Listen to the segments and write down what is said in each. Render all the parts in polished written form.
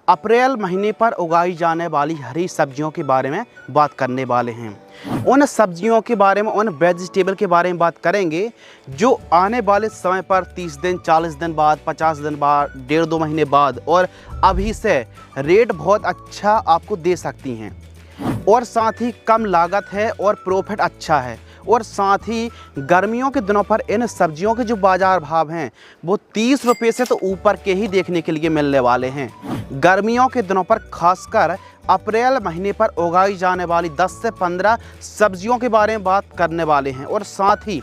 अप्रैल महीने पर उगाई जाने वाली हरी सब्जियों के बारे में बात करने वाले हैं। उन सब्जियों के बारे में, उन वेजिटेबल के बारे में बात करेंगे जो आने वाले समय पर 30 दिन, 40 दिन बाद, 50 दिन बाद, 1.5-2 महीने बाद और अभी से रेट बहुत अच्छा आपको दे सकती हैं और साथ ही कम लागत है और प्रॉफिट अच्छा है। और साथ ही गर्मियों के दिनों पर इन सब्जियों के जो बाज़ार भाव हैं वो 30 रुपये से तो ऊपर के ही देखने के लिए मिलने वाले हैं। गर्मियों के दिनों पर खासकर अप्रैल महीने पर उगाई जाने वाली 10 से 15 सब्जियों के बारे में बात करने वाले हैं और साथ ही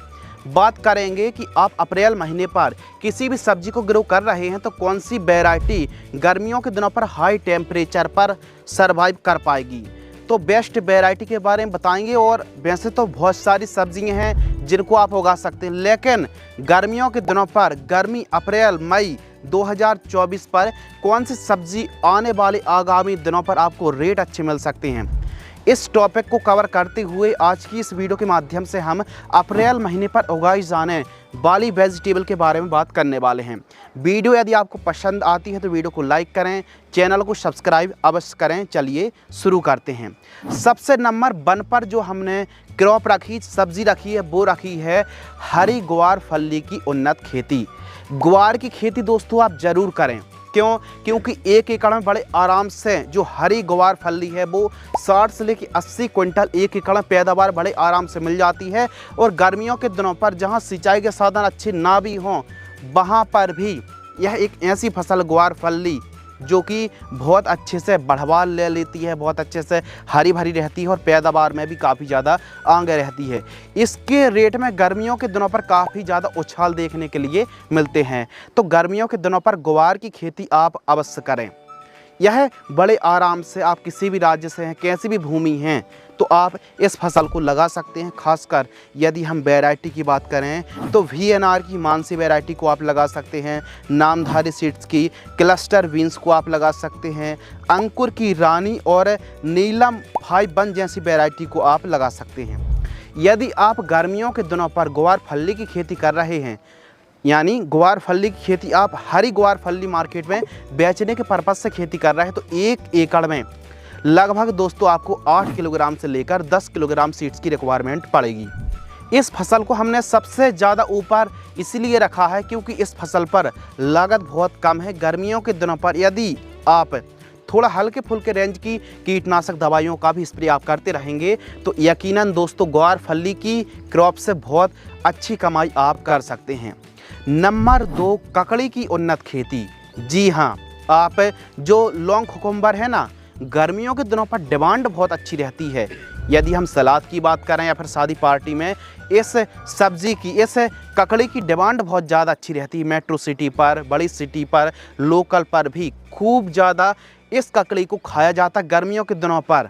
बात करेंगे कि आप अप्रैल महीने पर किसी भी सब्जी को ग्रो कर रहे हैं तो कौन सी वैरायटी गर्मियों के दिनों पर हाई टेम्परेचर पर सरवाइव कर पाएगी। तो बेस्ट वैरायटी के बारे में बताएंगे। और वैसे तो बहुत सारी सब्जियां हैं जिनको आप उगा सकते हैं, लेकिन गर्मियों के दिनों पर गर्मी अप्रैल मई 2024 पर कौन सी सब्जी आने वाले आगामी दिनों पर आपको रेट अच्छे मिल सकते हैं, इस टॉपिक को कवर करते हुए आज की इस वीडियो के माध्यम से हम अप्रैल महीने पर उगाई जाने वाली वेजिटेबल के बारे में बात करने वाले हैं। वीडियो यदि आपको पसंद आती है तो वीडियो को लाइक करें, चैनल को सब्सक्राइब अवश्य करें। चलिए शुरू करते हैं। सबसे नंबर 1 पर जो हमने क्रॉप रखी, सब्जी रखी है, वो रखी है हरी ग्वार फली की उन्नत खेती। ग्वार की खेती दोस्तों आप ज़रूर करें। क्यों? क्योंकि 1 एकड़ में बड़े आराम से जो हरी ग्वार फली है वो 60 से लेकर 80 क्विंटल 1 एकड़ में पैदावार बड़े आराम से मिल जाती है। और गर्मियों के दिनों पर जहां सिंचाई के साधन अच्छे ना भी हों वहां पर भी यह एक ऐसी फसल ग्वार फली जो कि बहुत अच्छे से बढ़वाल ले लेती है, बहुत अच्छे से हरी भरी रहती है और पैदावार में भी काफ़ी ज़्यादा आगे रहती है। इसके रेट में गर्मियों के दिनों पर काफ़ी ज़्यादा उछाल देखने के लिए मिलते हैं। तो गर्मियों के दिनों पर ग्वार की खेती आप अवश्य करें। यह बड़े आराम से आप किसी भी राज्य से हैं, कैसी भी भूमि हैं तो आप इस फसल को लगा सकते हैं। खासकर यदि हम वैरायटी की बात करें तो VNR की मानसी वैरायटी को आप लगा सकते हैं, नामधारी सीड्स की क्लस्टर बीन्स को आप लगा सकते हैं, अंकुर की रानी और नीलम 5-1 जैसी वैरायटी को आप लगा सकते हैं। यदि आप गर्मियों के दिनों पर ग्वार फली की खेती कर रहे हैं, यानी ग्वार फली की खेती आप हरी ग्वार फली मार्केट में बेचने के पर्पज़ से खेती कर रहे हैं तो 1 एकड़ में लगभग दोस्तों आपको 8 किलोग्राम से लेकर 10 किलोग्राम सीड्स की रिक्वायरमेंट पड़ेगी। इस फसल को हमने सबसे ज़्यादा ऊपर इसलिए रखा है क्योंकि इस फसल पर लागत बहुत कम है। गर्मियों के दिनों पर यदि आप थोड़ा हल्के फुल्के रेंज की कीटनाशक दवाइयों का भी स्प्रे आप करते रहेंगे तो यकीनन दोस्तों ग्वार फली की क्रॉप से बहुत अच्छी कमाई आप कर सकते हैं। नंबर 2, ककड़ी की उन्नत खेती। जी हाँ, आप जो लॉन्ग कुकुम्बर है ना, गर्मियों के दिनों पर डिमांड बहुत अच्छी रहती है। यदि हम सलाद की बात करें या फिर शादी पार्टी में इस सब्ज़ी की, इस ककड़ी की डिमांड बहुत ज़्यादा अच्छी रहती है। मेट्रो सिटी पर, बड़ी सिटी पर, लोकल पर भी खूब ज़्यादा इस ककड़ी को खाया जाता है गर्मियों के दिनों पर।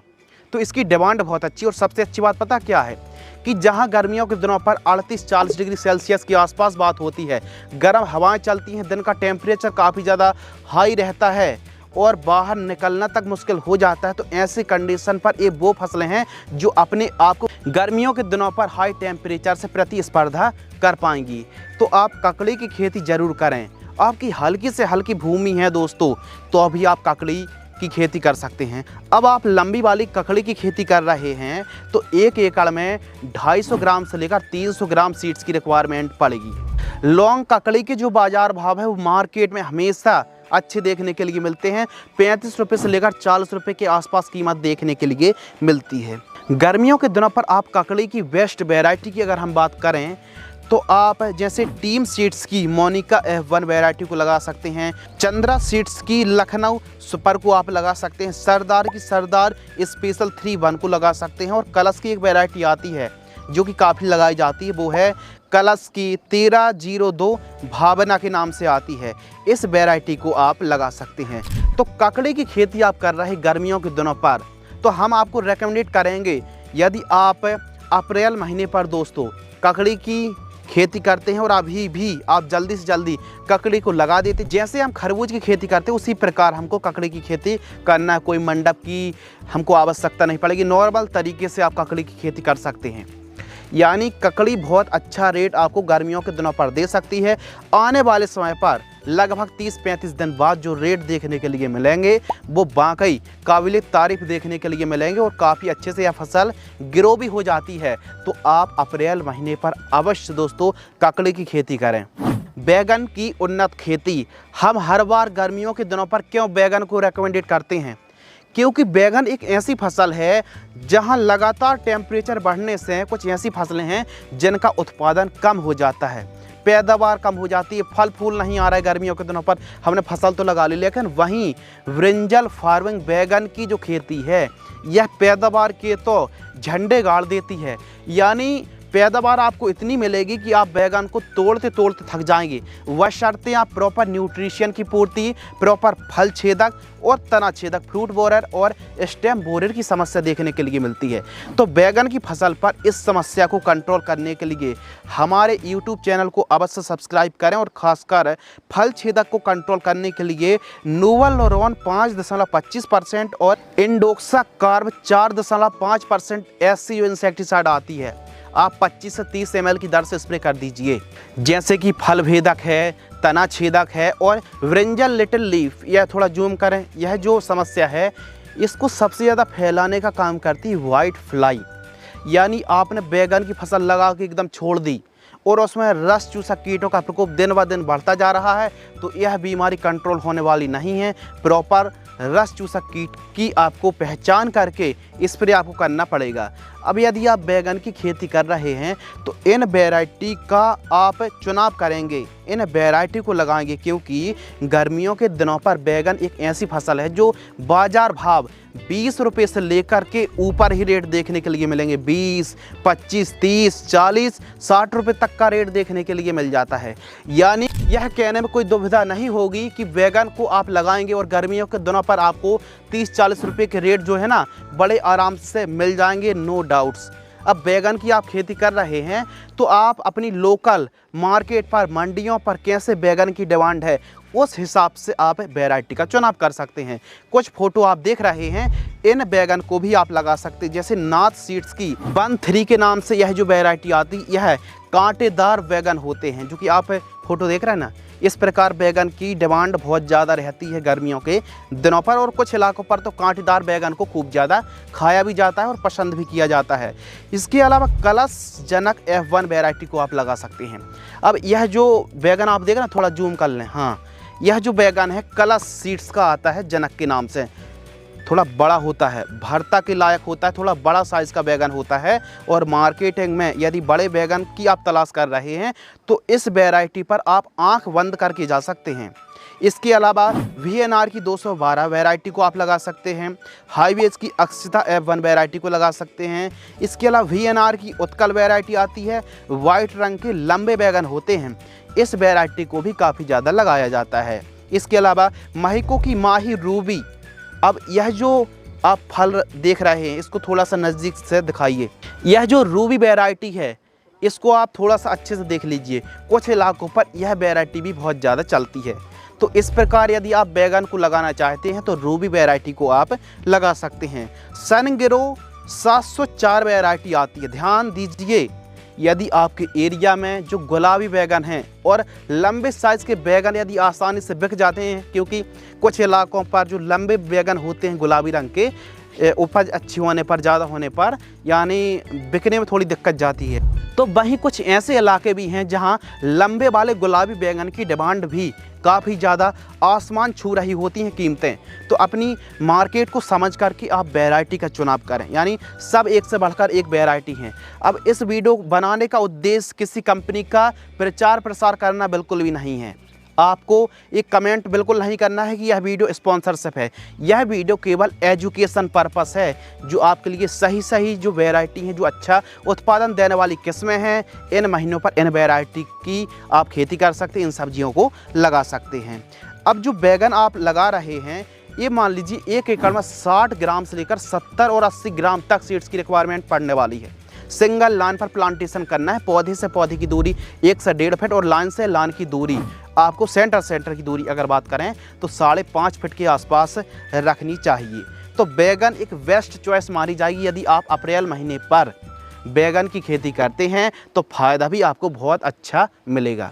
तो इसकी डिमांड बहुत अच्छी। और सबसे अच्छी बात पता क्या है कि जहां गर्मियों के दिनों पर 38-40 डिग्री सेल्सियस के आसपास बात होती है, गर्म हवाएं चलती हैं, दिन का टेम्परेचर काफ़ी ज़्यादा हाई रहता है और बाहर निकलना तक मुश्किल हो जाता है, तो ऐसी कंडीशन पर ये वो फसलें हैं जो अपने आप को गर्मियों के दिनों पर हाई टेम्परेचर से प्रतिस्पर्धा कर पाएंगी। तो आप ककड़ी की खेती ज़रूर करें। आपकी हल्की से हल्की भूमि है दोस्तों तो अभी आप ककड़ी की खेती कर सकते हैं। अब आप लंबी वाली ककड़ी की खेती कर रहे हैं तो 1 एकड़ में 250 ग्राम से लेकर 300 ग्राम सीड्स की रिक्वायरमेंट पड़ेगी। लॉन्ग ककड़ी के जो बाज़ार भाव है वो मार्केट में हमेशा अच्छे देखने के लिए मिलते हैं। 35 रुपये से लेकर 40 रुपये के आसपास कीमत देखने के लिए मिलती है। गर्मियों के दिनों पर आप ककड़ी की बेस्ट वैरायटी की अगर हम बात करें तो आप जैसे टीम सीड्स की मोनिका F1 वैरायटी को लगा सकते हैं, चंद्रा सीड्स की लखनऊ सुपर को आप लगा सकते हैं, सरदार की सरदार स्पेशल 3-1 को लगा सकते हैं। और कलश की एक वैरायटी आती है जो कि काफ़ी लगाई जाती है, वो है कलश की 1302 भावना के नाम से आती है। इस वैरायटी को आप लगा सकते हैं। तो ककड़ी की खेती आप कर रहे हैं गर्मियों के दिनों पर तो हम आपको रेकमेंडेड करेंगे, यदि आप अप्रैल महीने पर दोस्तों ककड़ी की खेती करते हैं और अभी भी आप जल्दी से जल्दी ककड़ी को लगा देते, जैसे हम खरबूज की खेती करते हैं उसी प्रकार हमको ककड़ी की खेती करना है। कोई मंडप की हमको आवश्यकता नहीं पड़ेगी, नॉर्मल तरीके से आप ककड़ी की खेती कर सकते हैं। यानी ककड़ी बहुत अच्छा रेट आपको गर्मियों के दिनों पर दे सकती है। आने वाले समय पर लगभग 30-35 दिन बाद जो रेट देखने के लिए मिलेंगे वो वाकई काबिल तारीफ देखने के लिए मिलेंगे और काफ़ी अच्छे से यह फसल ग्रो भी हो जाती है। तो आप अप्रैल महीने पर अवश्य दोस्तों ककड़ी की खेती करें। बैगन की उन्नत खेती, हम हर बार गर्मियों के दिनों पर क्यों बैगन को रेकमेंडेड करते हैं? क्योंकि बैगन एक ऐसी फसल है जहां लगातार टेम्परेचर बढ़ने से कुछ ऐसी फसलें हैं जिनका उत्पादन कम हो जाता है, पैदावार कम हो जाती है, फल फूल नहीं आ रहा है गर्मियों के दिनों पर। हमने फसल तो लगा ली, लेकिन वहीं ब्रिंजल फार्मिंग बैगन की जो खेती है यह पैदावार के तो झंडे गाड़ देती है। यानी पैदावार आपको इतनी मिलेगी कि आप बैगन को तोड़ते तोड़ते थक जाएंगे। वह शर्तें आप प्रॉपर न्यूट्रिशन की पूर्ति, प्रॉपर फल छेदक और तना छेदक फ्रूट बोरर और स्टेम बोरर की समस्या देखने के लिए मिलती है। तो बैगन की फसल पर इस समस्या को कंट्रोल करने के लिए हमारे YouTube चैनल को अवश्य सब्सक्राइब करें और खासकर फल छेदक को कंट्रोल करने के लिए नोवलरोन 5.25% और इंडोक्सा कार्ब 4.5% SCO इंसेक्टिसाइड आती है। आप 25 से 30 ml की दर से स्प्रे कर दीजिए। जैसे कि फल भेदक है, तना छेदक है और ब्रिंजल लिटिल लीफ, यह थोड़ा जूम करें, यह जो समस्या है इसको सबसे ज़्यादा फैलाने का काम करती है वाइट फ्लाई। यानी आपने बैगन की फसल लगा के एकदम छोड़ दी और उसमें रस चूसा कीटों का प्रकोप दिन ब दिन बढ़ता जा रहा है, तो यह बीमारी कंट्रोल होने वाली नहीं है। प्रॉपर रस चूसा कीट की आपको पहचान करके स्प्रे आपको करना पड़ेगा। अब यदि आप बैगन की खेती कर रहे हैं तो इन वैरायटी का आप चुनाव करेंगे, इन वैरायटी को लगाएंगे, क्योंकि गर्मियों के दिनों पर बैगन एक ऐसी फसल है जो बाजार भाव 20 रुपये से लेकर के ऊपर ही रेट देखने के लिए मिलेंगे। 20, 25, 30, 40, 60 रुपये तक का रेट देखने के लिए मिल जाता है। यानी यह कहने में कोई दुविधा नहीं होगी कि बैगन को आप लगाएंगे और गर्मियों के दिनों पर आपको 30-40 रुपये के रेट जो है ना बड़े आराम से मिल जाएंगे, नो डाउट्स। अब बैगन की आप खेती कर रहे हैं तो आप अपनी लोकल मार्केट पर, मंडियों पर कैसे बैगन की डिमांड है उस हिसाब से आप वैरायटी का चुनाव कर सकते हैं। कुछ फोटो आप देख रहे हैं, इन बैगन को भी आप लगा सकते हैं। जैसे नाथ सीड्स की 13 के नाम से यह जो वैरायटी आती यह कांटेदार बैगन होते हैं, जो कि आप फोटो देख रहे हैं ना। इस प्रकार बैगन की डिमांड बहुत ज़्यादा रहती है गर्मियों के दिनों पर, और कुछ इलाकों पर तो कांटेदार बैगन को खूब ज़्यादा खाया भी जाता है और पसंद भी किया जाता है। इसके अलावा कलशजनक F1 वैरायटी को आप लगा सकते हैं। अब यह जो बैगन आप देख रहे हैं, थोड़ा जूम कर लें, हाँ, यह जो बैगन है कलश सीड्स का आता है, जनक के नाम से। थोड़ा बड़ा होता है, भरता के लायक होता है, थोड़ा बड़ा साइज़ का बैगन होता है। और मार्केटिंग में यदि बड़े बैगन की आप तलाश कर रहे हैं तो इस वैरायटी पर आप आंख बंद करके जा सकते हैं। इसके अलावा VNR की 212 वैरायटी को आप लगा सकते हैं। हाईवेज की अक्षिता F1 वैरायटी को लगा सकते हैं। इसके अलावा VNR की उत्कल वैरायटी आती है, वाइट रंग के लंबे बैगन होते हैं, इस वैरायटी को भी काफ़ी ज़्यादा लगाया जाता है। इसके अलावा महिको की माही रूबी, अब यह जो आप फल देख रहे हैं इसको थोड़ा सा नज़दीक से दिखाइए। यह जो रूबी वैरायटी है इसको आप थोड़ा सा अच्छे से देख लीजिए, कुछ इलाकों पर यह वैरायटी भी बहुत ज़्यादा चलती है। तो इस प्रकार यदि आप बैगन को लगाना चाहते हैं तो रूबी वैरायटी को आप लगा सकते हैं। सनगिरो 704 वैरायटी आती है। ध्यान दीजिए, यदि आपके एरिया में जो गुलाबी बैगन हैं और लंबे साइज़ के बैगन यदि आसानी से बिक जाते हैं, क्योंकि कुछ इलाकों पर जो लंबे बैगन होते हैं गुलाबी रंग के, उपज अच्छी होने पर, ज़्यादा होने पर, यानी बिकने में थोड़ी दिक्कत जाती है, तो वहीं कुछ ऐसे इलाके भी हैं जहां लंबे वाले गुलाबी बैगन की डिमांड भी काफ़ी ज़्यादा आसमान छू रही होती हैं कीमतें। तो अपनी मार्केट को समझ कर के आप वैरायटी का चुनाव करें, यानी सब एक से बढ़कर एक वैरायटी हैं। अब इस वीडियो बनाने का उद्देश्य किसी कंपनी का प्रचार प्रसार करना बिल्कुल भी नहीं है। आपको एक कमेंट बिल्कुल नहीं करना है कि यह वीडियो स्पॉन्सरशिप है। यह वीडियो केवल एजुकेशन पर्पस है, जो आपके लिए सही जो वैरायटी है, जो अच्छा उत्पादन देने वाली किस्में हैं, इन महीनों पर इन वैरायटी की आप खेती कर सकते हैं, इन सब्जियों को लगा सकते हैं। अब जो बैगन आप लगा रहे हैं, ये मान लीजिए 1 एकड़ में 60 ग्राम से लेकर 70 और 80 ग्राम तक सीड्स की रिक्वायरमेंट पड़ने वाली है। सिंगल लाइन पर प्लांटेशन करना है। पौधे से पौधे की दूरी 1 से 1.5 फीट और लाइन से लाइन की दूरी आपको सेंटर की दूरी अगर बात करें तो 5.5 फीट के आसपास रखनी चाहिए। तो बैगन एक बेस्ट चॉइस मानी जाएगी। यदि आप अप्रैल महीने पर बैगन की खेती करते हैं तो फ़ायदा भी आपको बहुत अच्छा मिलेगा।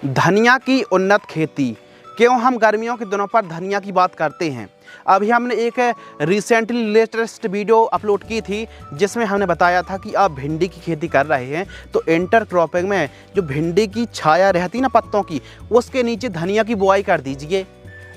धनिया की उन्नत खेती। क्यों हम गर्मियों के दिनों पर धनिया की बात करते हैं? अभी हमने एक रिसेंटली लेटेस्ट वीडियो अपलोड की थी जिसमें हमने बताया था कि आप भिंडी की खेती कर रहे हैं तो इंटर क्रॉपिंग में जो भिंडी की छाया रहती ना पत्तों की, उसके नीचे धनिया की बुआई कर दीजिए।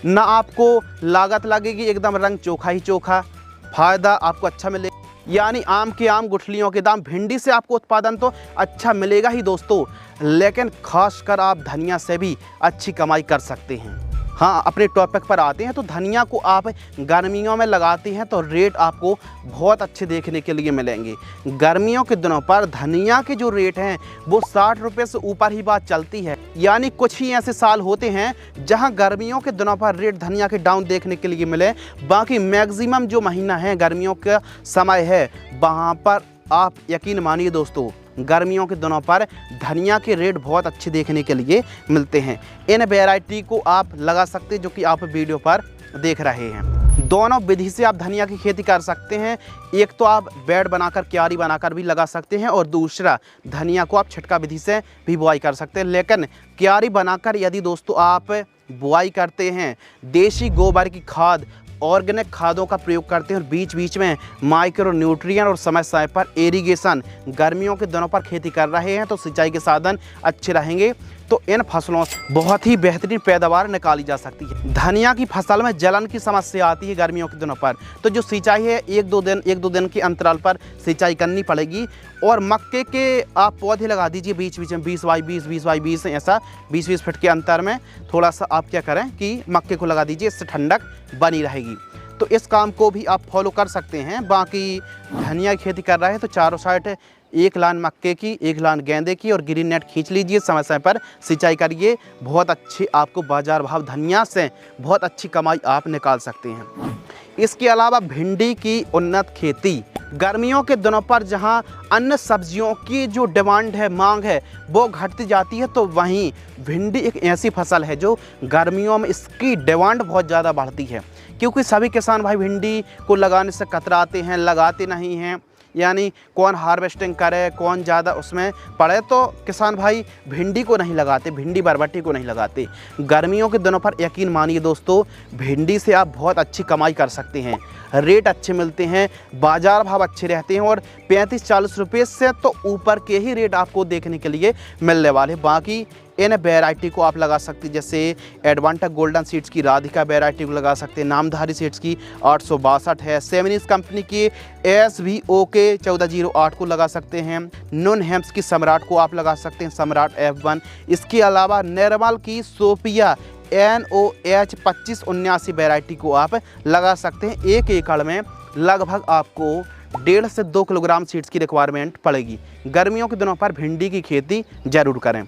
ना आपको लागत लगेगी, एकदम रंग चोखा ही चोखा, फ़ायदा आपको अच्छा मिलेगा। यानी आम के आम गुठलियों के दाम। भिंडी से आपको उत्पादन तो अच्छा मिलेगा ही दोस्तों, लेकिन खासकर आप धनिया से भी अच्छी कमाई कर सकते हैं। हाँ, अपने टॉपिक पर आते हैं तो धनिया को आप गर्मियों में लगाते हैं तो रेट आपको बहुत अच्छे देखने के लिए मिलेंगे। गर्मियों के दिनों पर धनिया के जो रेट हैं वो 60 रुपये से ऊपर ही बात चलती है। यानी कुछ ही ऐसे साल होते हैं जहां गर्मियों के दिनों पर रेट धनिया के डाउन देखने के लिए मिले। बाकी मैक्सिमम जो महीना है गर्मियों का समय है, वहाँ पर आप यकीन मानिए दोस्तों, गर्मियों के दिनों पर धनिया के रेट बहुत अच्छे देखने के लिए मिलते हैं। इन वैरायटी को आप लगा सकते हैं जो कि आप वीडियो पर देख रहे हैं। दोनों विधि से आप धनिया की खेती कर सकते हैं। एक तो आप बेड बनाकर, क्यारी बनाकर भी लगा सकते हैं, और दूसरा धनिया को आप छिटका विधि से भी बुआई कर सकते हैं। लेकिन क्यारी बनाकर यदि दोस्तों आप बुआई करते हैं, देसी गोबर की खाद, ऑर्गेनिक खादों का प्रयोग करते हैं और बीच बीच में माइक्रो न्यूट्रिएंट और समय समय पर इरिगेशन, गर्मियों के दिनों पर खेती कर रहे हैं तो सिंचाई के साधन अच्छे रहेंगे, तो इन फसलों से बहुत ही बेहतरीन पैदावार निकाली जा सकती है। धनिया की फसल में जलन की समस्या आती है गर्मियों के दिनों पर, तो जो सिंचाई है एक दो दिन के अंतराल पर सिंचाई करनी पड़ेगी। और मक्के के आप पौधे लगा दीजिए बीच बीच में 20 बाई 20 ऐसा 20 फीट के अंतर में थोड़ा सा आप क्या करें कि मक्के को लगा दीजिए, इससे ठंडक बनी रहेगी। तो इस काम को भी आप फॉलो कर सकते हैं। बाकी धनिया की खेती कर रहे हैं तो चारों साइड एक लाइन मक्के की, एक लाइन गेंदे की और ग्रीन नेट खींच लीजिए, समय समय पर सिंचाई करिए। बहुत अच्छी आपको बाजार भाव धनिया से बहुत अच्छी कमाई आप निकाल सकते हैं। इसके अलावा भिंडी की उन्नत खेती। गर्मियों के दिनों पर जहां अन्य सब्जियों की जो डिमांड है, मांग है, वो घटती जाती है, तो वहीं भिंडी एक ऐसी फसल है जो गर्मियों में इसकी डिमांड बहुत ज़्यादा बढ़ती है। क्योंकि सभी किसान भाई भिंडी को लगाने से कतराते हैं, लगाते नहीं हैं। यानी कौन हार्वेस्टिंग करे, कौन ज़्यादा उसमें पड़े, तो किसान भाई भिंडी को नहीं लगाते, भिंडी बरबट्टी को नहीं लगाते। गर्मियों के दिनों पर यकीन मानिए दोस्तों, भिंडी से आप बहुत अच्छी कमाई कर सकते हैं। रेट अच्छे मिलते हैं, बाज़ार भाव अच्छे रहते हैं और 35-40 रुपये से तो ऊपर के ही रेट आपको देखने के लिए मिलने वाले। बाकी इन वैरायटी को आप लगा सकते हैं, जैसे एडवांटा गोल्डन सीड्स की राधिका वैरायटी को लगा सकते हैं, नामधारी सीड्स की 862 है, सेमिनिस कंपनी की SVOK 1408 को लगा सकते हैं, नून हेम्स की सम्राट को आप लगा सकते हैं, सम्राट F1। इसके अलावा निर्मल की सोफिया NOH 2579 वैरायटी को आप लगा सकते हैं। एक एकड़ में लगभग आपको 1.5 से 2 किलोग्राम सीड्स की रिक्वायरमेंट पड़ेगी। गर्मियों के दिनों पर भिंडी की खेती ज़रूर करें।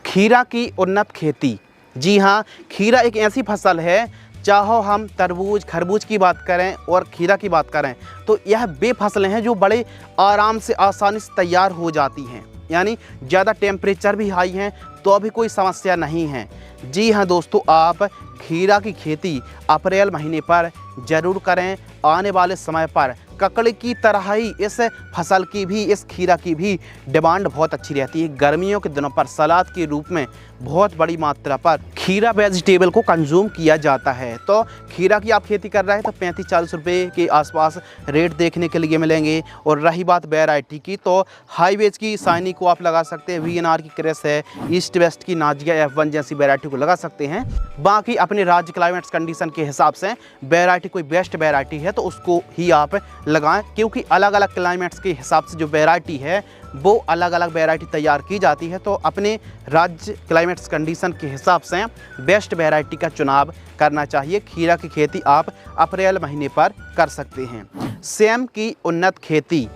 खीरा की उन्नत खेती। जी हाँ, खीरा एक ऐसी फसल है, चाहो हम तरबूज, खरबूज की बात करें और खीरा की बात करें, तो यह वे फसलें हैं जो बड़े आराम से, आसानी से तैयार हो जाती हैं। यानी ज़्यादा टेम्परेचर भी हाई हैं तो भी कोई समस्या नहीं है। जी हाँ दोस्तों, आप खीरा की खेती अप्रैल महीने पर ज़रूर करें। आने वाले समय पर ककड़ी की तरह ही इस फसल की भी, इस खीरा की भी डिमांड बहुत अच्छी रहती है। गर्मियों के दिनों पर सलाद के रूप में बहुत बड़ी मात्रा पर खीरा वेजिटेबल को कंज्यूम किया जाता है। तो खीरा की आप खेती कर रहे हैं तो 35-40 रुपये के आसपास रेट देखने के लिए मिलेंगे। और रही बात वैरायटी की, तो हाईवेज की साइनी को आप लगा सकते हैं, VNR की क्रेस है, ईस्ट वेस्ट की नाजिया F1 जैसी वैरायटी को लगा सकते हैं। बाकी अपने राज्य क्लाइमेट्स कंडीशन के हिसाब से वैरायटी कोई बेस्ट वैरायटी है तो उसको ही आप लगाएं, क्योंकि अलग अलग क्लाइमेट्स के हिसाब से जो वैरायटी है वो अलग अलग वैरायटी तैयार की जाती है। तो अपने राज्य क्लाइमेट्स कंडीशन के हिसाब से बेस्ट वैरायटी का चुनाव करना चाहिए। खीरा की खेती आप अप्रैल महीने पर कर सकते हैं। सेम की उन्नत खेती।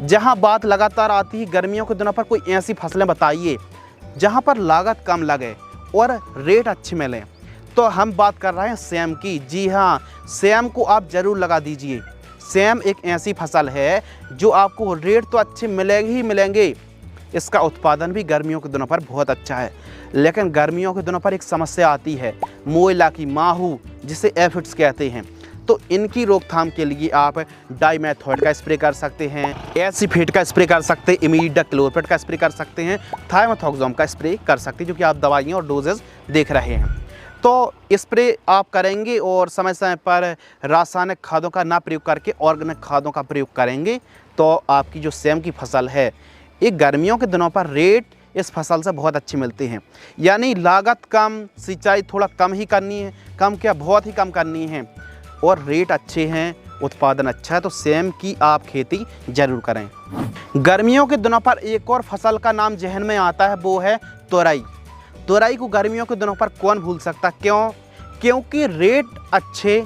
जहां बात लगातार आती है गर्मियों के दिनों पर कोई ऐसी फसलें बताइए जहां पर लागत कम लगे और रेट अच्छे मिलें, तो हम बात कर रहे हैं सेम की। जी हाँ, सेम को आप ज़रूर लगा दीजिए। सेम एक ऐसी फसल है जो आपको रेट तो अच्छे मिलेंगे ही मिलेंगे, इसका उत्पादन भी गर्मियों के दिनों पर बहुत अच्छा है। लेकिन गर्मियों के दिनों पर एक समस्या आती है मोइला की, माहू जिसे एफिड्स कहते हैं। तो इनकी रोकथाम के लिए आप डाइमेथॉयड का स्प्रे कर सकते हैं, एसीफेट का स्प्रे कर सकते हैं, इमीडाक्लोप्रिड का स्प्रे कर सकते हैं, थाइमेथॉक्सोम का स्प्रे कर सकते हैं, जो कि आप दवाइयाँ और डोजेस देख रहे हैं। तो स्प्रे आप करेंगे और समय समय पर रासायनिक खादों का ना प्रयोग करके ऑर्गेनिक खादों का प्रयोग करेंगे तो आपकी जो सेम की फसल है, ये गर्मियों के दिनों पर रेट इस फसल से बहुत अच्छी मिलती हैं। यानी लागत कम, सिंचाई थोड़ा कम ही करनी है, कम क्या बहुत ही कम करनी है, और रेट अच्छे हैं, उत्पादन अच्छा है, तो सेम की आप खेती ज़रूर करें। गर्मियों के दिनों पर एक और फसल का नाम जहन में आता है, वो है तोरई। तोरई को गर्मियों के दिनों पर कौन भूल सकता, क्यों? क्योंकि रेट अच्छे,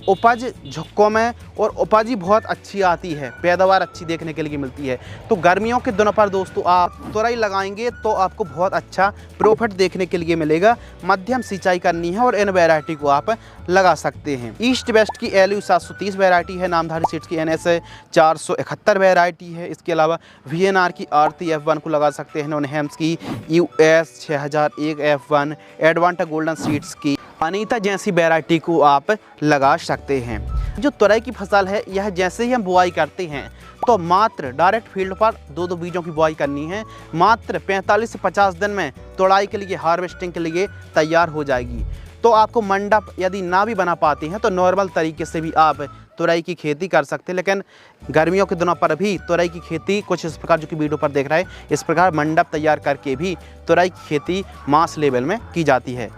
उपज झुक्कों में और उपज ही बहुत अच्छी आती है, पैदावार अच्छी देखने के लिए मिलती है। तो गर्मियों के दिनों पर दोस्तों आप तोरई लगाएंगे तो आपको बहुत अच्छा प्रॉफिट देखने के लिए मिलेगा। मध्यम सिंचाई करनी है और इन वैरायटी को आप लगा सकते हैं। ईस्ट वेस्ट की LU 730 वैरायटी है, नामधारी सीड्स की NS 471 वैरायटी है। इसके अलावा VNR की आरती F1 को लगा सकते हैं, नॉनहेम्स की US 6001 F1, Advanta golden seeds की अनीता जैसी वैरायटी को आप लगा सकते हैं। जो तोरई की फसल है, यह जैसे ही हम बुआई करते हैं तो मात्र डायरेक्ट फील्ड पर 2-2 बीजों की बुआई करनी है। मात्र 45 से 50 दिन में तोड़ाई के लिए, हार्वेस्टिंग के लिए तैयार हो जाएगी। तो आपको मंडप यदि ना भी बना पाते हैं तो नॉर्मल तरीके से भी आप तोरई की खेती कर सकते हैं। लेकिन गर्मियों के दिनों पर भी तोरई की खेती कुछ इस प्रकार, जो कि वीडियो पर देख रहे हैं, इस प्रकार मंडप तैयार करके भी तोरई की खेती मास लेवल में की जाती है।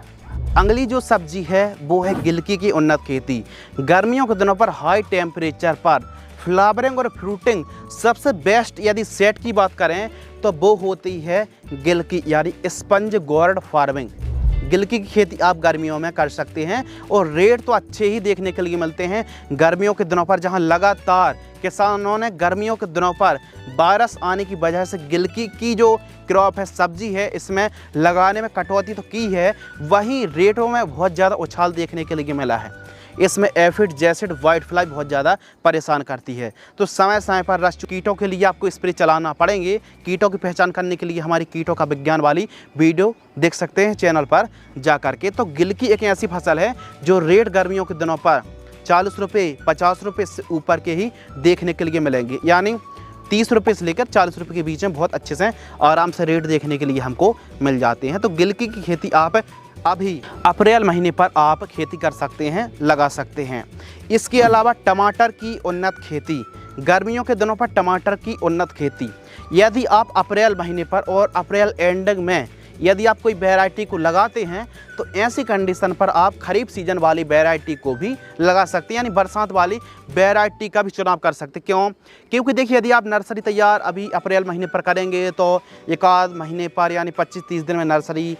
अगली जो सब्जी है वो है गिलकी की उन्नत खेती। गर्मियों के दिनों पर हाई टेम्परेचर पर फ्लावरिंग और फ्रूटिंग सबसे बेस्ट यदि सेट की बात करें तो वो होती है गिलकी, यानी स्पंज गोर्ड फार्मिंग। गिलकी की खेती आप गर्मियों में कर सकते हैं और रेट तो अच्छे ही देखने के लिए मिलते हैं। गर्मियों के दिनों पर जहां लगातार किसानों ने गर्मियों के दिनों पर वायरस आने की वजह से गिलकी की जो क्रॉप है, सब्जी है, इसमें लगाने में कटौती तो की है, वहीं रेटों में बहुत ज़्यादा उछाल देखने के लिए मिला है। इसमें एफिड, जैसिड, वाइट फ्लाई बहुत ज़्यादा परेशान करती है। तो समय समय पर रस्ट कीटों के लिए आपको स्प्रे चलाना पड़ेंगे। कीटों की पहचान करने के लिए हमारी कीटों का विज्ञान वाली वीडियो देख सकते हैं चैनल पर जा करके। तो गिलकी एक ऐसी फसल है जो रेट गर्मियों के दिनों पर 40 रुपये, 50 रुपये से ऊपर के ही देखने के लिए मिलेंगे। यानी 30 रुपये से लेकर 40 रुपये के बीच में बहुत अच्छे से आराम से रेट देखने के लिए हमको मिल जाते हैं। तो गिलकी की खेती आप अभी अप्रैल महीने पर आप खेती कर सकते हैं, लगा सकते हैं। इसके अलावा टमाटर की उन्नत खेती, गर्मियों के दिनों पर टमाटर की उन्नत खेती यदि आप अप्रैल महीने पर और अप्रैल एंडिंग में यदि आप कोई वैरायटी को लगाते हैं तो ऐसी कंडीशन पर आप खरीफ सीजन वाली वैरायटी को भी लगा सकते हैं, यानी बरसात वाली वैरायटी का भी चुनाव कर सकते हैं। क्यों? क्योंकि देखिए, यदि आप नर्सरी तैयार अभी अप्रैल महीने पर करेंगे तो एक आध महीने पर यानी 25-30 दिन में नर्सरी,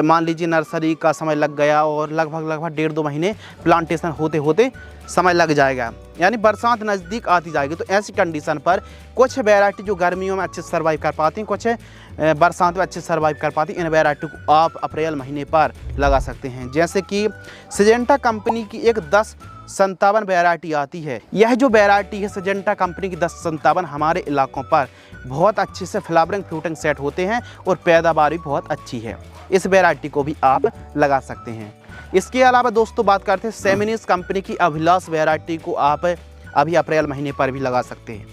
मान लीजिए नर्सरी का समय लग गया और लगभग 1.5-2 महीने प्लांटेशन होते होते समय लग जाएगा, यानी बरसात नज़दीक आती जाएगी। तो ऐसी कंडीशन पर कुछ वैरायटी जो गर्मियों में अच्छे से सर्वाइव कर पाती हैं, कुछ बरसात में अच्छे से सर्वाइव कर पाती हैं, इन वैरायटी को आप अप्रैल महीने पर लगा सकते हैं। जैसे कि सिजेंटा कंपनी की एक 1057 वैरायटी आती है। यह जो वैरायटी है सिजेंटा कंपनी की 1057 हमारे इलाकों पर बहुत अच्छे से फ्लावरिंग फ्रूटिंग सेट होते हैं और पैदावार भी बहुत अच्छी है। इस वैरायटी को भी आप लगा सकते हैं। इसके अलावा दोस्तों बात करते हैं सेमिनिस कंपनी की अभिलाष वैरायटी को आप अभी अप्रैल महीने पर भी लगा सकते हैं।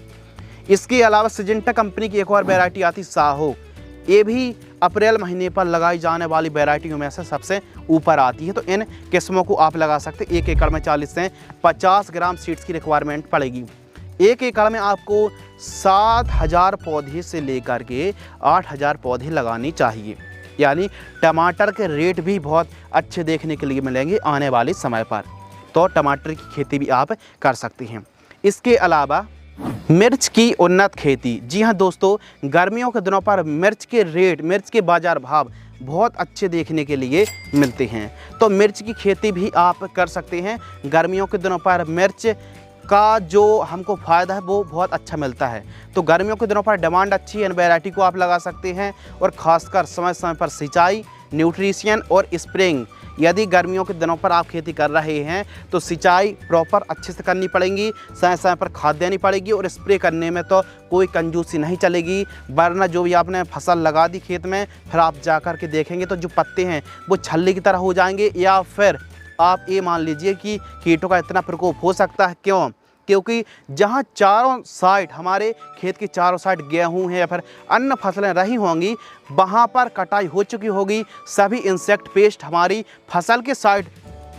इसके अलावा सिजेंटा कंपनी की एक और वैरायटी आती साहो, ये भी अप्रैल महीने पर लगाई जाने वाली वैरायटियों में से सबसे ऊपर आती है। तो इन किस्मों को आप लगा सकते हैं। 1 एकड़ में 40 से 50 ग्राम सीड्स की रिक्वायरमेंट पड़ेगी। 1 एकड़ में आपको 7000 पौधे से लेकर के 8000 पौधे लगाने चाहिए। यानी टमाटर के रेट भी बहुत अच्छे देखने के लिए मिलेंगे आने वाले समय पर। तो टमाटर की खेती भी आप कर सकते हैं। इसके अलावा मिर्च की उन्नत खेती, जी हाँ दोस्तों, गर्मियों के दिनों पर मिर्च के रेट, मिर्च के बाज़ार भाव बहुत अच्छे देखने के लिए मिलते हैं। तो मिर्च की खेती भी आप कर सकते हैं। गर्मियों के दिनों पर मिर्च का जो हमको फ़ायदा है वो बहुत अच्छा मिलता है। तो गर्मियों के दिनों पर डिमांड अच्छी है, इन वैरायटी को आप लगा सकते हैं। और ख़ासकर समय समय पर सिंचाई, न्यूट्रिशन और स्प्रेइंग, यदि गर्मियों के दिनों पर आप खेती कर रहे हैं तो सिंचाई प्रॉपर अच्छे से करनी पड़ेगी, समय समय पर खाद देनी पड़ेगी और स्प्रे करने में तो कोई कंजूसी नहीं चलेगी। वरना जो भी आपने फसल लगा दी खेत में, फिर आप जा कर के देखेंगे तो जो पत्ते हैं वो छल्ले की तरह हो जाएंगे या फिर आप ये मान लीजिए कि कीटों का इतना प्रकोप हो सकता है। क्यों? क्योंकि जहाँ चारों साइड हमारे खेत की चारों साइड गेहूँ है या फिर अन्य फसलें रही होंगी, वहाँ पर कटाई हो चुकी होगी, सभी इंसेक्ट पेस्ट हमारी फसल के साइड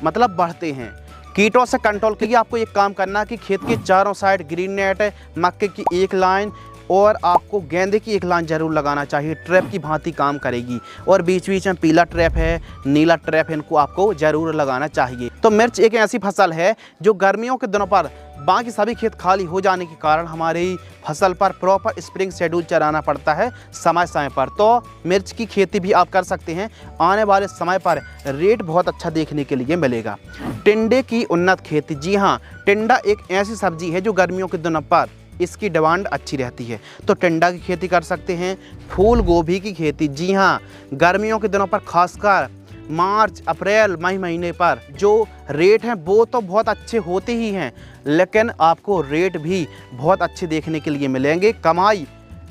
मतलब बढ़ते हैं। कीटों से कंट्रोल के लिए आपको एक काम करना है कि खेत के चारों साइड ग्रीन नेट, मक्के की एक लाइन और आपको गेंदे की एक लाइन जरूर लगाना चाहिए। ट्रैप की भांति काम करेगी। और बीच बीच में पीला ट्रैप है, नीला ट्रैप है, इनको आपको जरूर लगाना चाहिए। तो मिर्च एक ऐसी फसल है जो गर्मियों के दिनों पर बाकी सभी खेत खाली हो जाने के कारण हमारी फसल पर प्रॉपर स्प्रिंग शेड्यूल चलाना पड़ता है समय समय पर। तो मिर्च की खेती भी आप कर सकते हैं। आने वाले समय पर रेट बहुत अच्छा देखने के लिए मिलेगा। टिंडे की उन्नत खेती। जी हाँ, टिंडा एक ऐसी सब्जी है जो गर्मियों के दिनों पर इसकी डिमांड अच्छी रहती है, तो टिंडा की खेती कर सकते हैं। फूल गोभी की खेती। जी हाँ, गर्मियों के दिनों पर खासकर मार्च, अप्रैल, मई महीने पर जो रेट हैं वो तो बहुत अच्छे होते ही हैं, लेकिन आपको रेट भी बहुत अच्छे देखने के लिए मिलेंगे। कमाई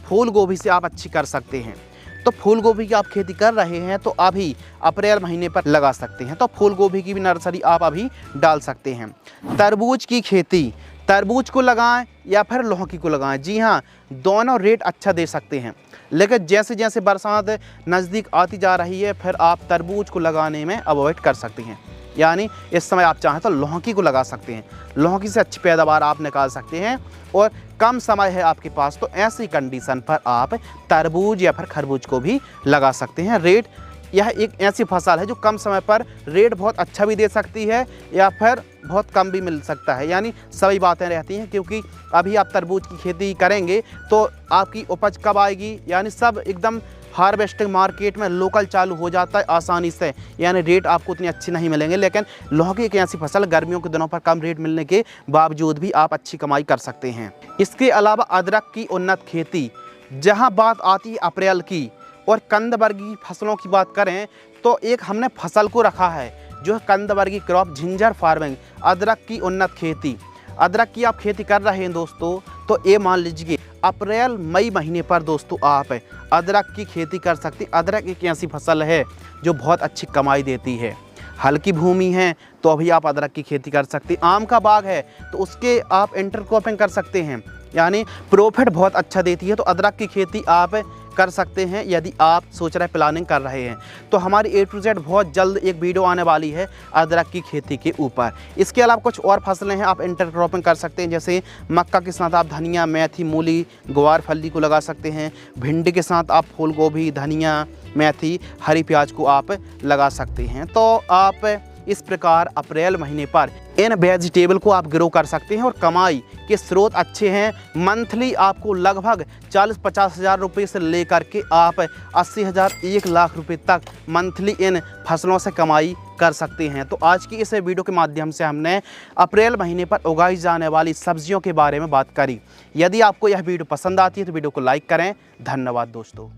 फूल गोभी से आप अच्छी कर सकते हैं। तो फूल गोभी की आप खेती कर रहे हैं तो अभी अप्रैल महीने पर लगा सकते हैं। तो फूल गोभी की भी नर्सरी आप अभी डाल सकते हैं। तरबूज की खेती। तरबूज को लगाएं या फिर लौकी को लगाएं। जी हाँ, दोनों रेट अच्छा दे सकते हैं, लेकिन जैसे जैसे बरसात नज़दीक आती जा रही है फिर आप तरबूज को लगाने में अवॉइड कर सकते हैं। यानी इस समय आप चाहें तो लौकी को लगा सकते हैं। लौकी से अच्छी पैदावार आप निकाल सकते हैं और कम समय है आपके पास, तो ऐसी कंडीशन पर आप तरबूज या फिर खरबूज को भी लगा सकते हैं। रेट यह एक ऐसी फसल है जो कम समय पर रेट बहुत अच्छा भी दे सकती है या फिर बहुत कम भी मिल सकता है। यानी सभी बातें रहती हैं, क्योंकि अभी आप तरबूज की खेती करेंगे तो आपकी उपज कब आएगी, यानी सब एकदम हार्वेस्टिंग मार्केट में लोकल चालू हो जाता है आसानी से, यानी रेट आपको उतनी अच्छी नहीं मिलेंगे। लेकिन लौकी एक ऐसी फसल गर्मियों के दिनों पर कम रेट मिलने के बावजूद भी आप अच्छी कमाई कर सकते हैं। इसके अलावा अदरक की उन्नत खेती। जहाँ बात आती है अप्रैल की और कंदवर्गीय फसलों की बात करें तो एक हमने फसल को रखा है जो है कंदवर्गीय क्रॉप, जिंजर फार्मिंग, अदरक की उन्नत खेती। अदरक की आप खेती कर रहे हैं दोस्तों, तो ये मान लीजिए अप्रैल मई महीने पर दोस्तों आप अदरक की खेती कर सकते हैं। अदरक एक ऐसी फसल है जो बहुत अच्छी कमाई देती है। हल्की भूमि है तो अभी आप अदरक की खेती कर सकते हैं। आम का बाग है तो उसके आप इंटरक्रॉपिंग कर सकते हैं, यानी प्रॉफिट बहुत अच्छा देती है। तो अदरक की खेती आप कर सकते हैं यदि आप सोच रहे प्लानिंग कर रहे हैं। तो हमारी A to Z बहुत जल्द एक वीडियो आने वाली है अदरक की खेती के ऊपर। इसके अलावा कुछ और फसलें हैं आप इंटरक्रॉपिंग कर सकते हैं, जैसे मक्का के साथ आप धनिया, मेथी, मूली, ग्वार फली को लगा सकते हैं। भिंडी के साथ आप फूल गोभी, धनिया, मेथी, हरी प्याज को आप लगा सकते हैं। तो आप इस प्रकार अप्रैल महीने पर इन वेजिटेबल को आप ग्रो कर सकते हैं और कमाई के स्रोत अच्छे हैं। मंथली आपको लगभग 40-50 हज़ार रुपये से लेकर के आप 80 हज़ार 1 लाख रुपए तक मंथली इन फसलों से कमाई कर सकते हैं। तो आज की इस वीडियो के माध्यम से हमने अप्रैल महीने पर उगाई जाने वाली सब्जियों के बारे में बात करी। यदि आपको यह वीडियो पसंद आती है तो वीडियो को लाइक करें। धन्यवाद दोस्तों।